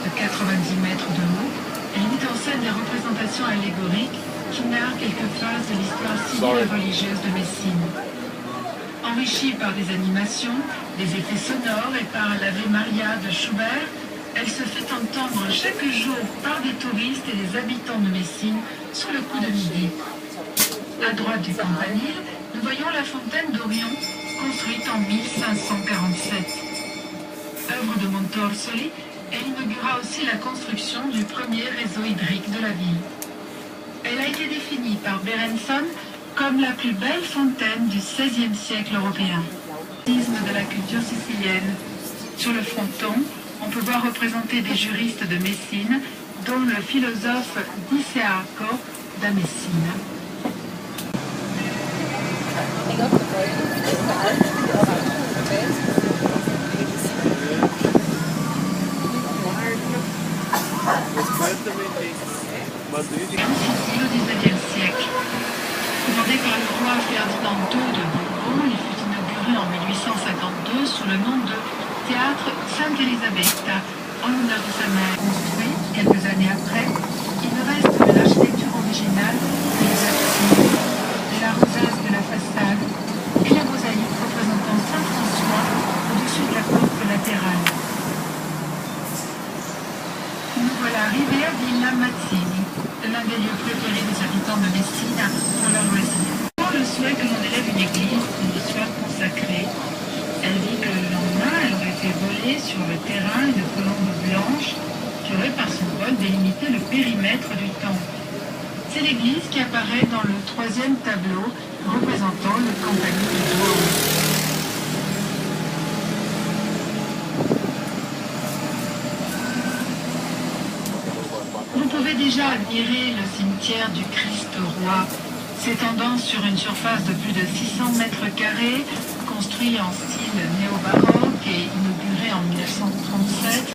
De 90 mètres de haut, elle mit en scène des représentations allégoriques qui narrent quelques phases de l'histoire civile et religieuse de Messine. Enrichie par des animations, des effets sonores et par l'Ave Maria de Schubert, elle se fait entendre chaque jour par des touristes et des habitants de Messine sur le coup de midi. À droite du campanile, nous voyons la fontaine d'Orion, construite en 1547. Œuvre de Montorsoli, elle inaugura aussi la construction du premier réseau hydrique de la ville. Elle a été définie par Berenson comme la plus belle fontaine du XVIe siècle européen. De la culture sicilienne. Sur le fronton, on peut voir représenter des juristes de Messine, dont le philosophe Dicearco da Messina. Au XIXe siècle. Commandé par le roi Ferdinand II de Bourbon, il fut inauguré en 1852 sous le nom de Théâtre Sant'Elisabetta, en l'honneur de sa mère. Construit quelques années après, il ne reste que l'architecture originale des absides, la rosace de la façade et la mosaïque représentant Saint François au-dessus de la porte latérale. Nous voilà arrivés à Villa Mazzini, l'un des lieux préférés des habitants de Messine pour leur loisir. On le souhait que l'on élève une église qui lui soit consacrée. Elle dit que le lendemain, elle aurait fait voler sur le terrain une colombe blanche qui aurait par son vol délimité le périmètre du temple. C'est l'église qui apparaît dans le troisième tableau représentant le campanile du Duomo. Vous pouvez déjà admirer le cimetière du Christ-Roi, s'étendant sur une surface de plus de 600 mètres carrés, construit en style néo-baroque et inauguré en 1937.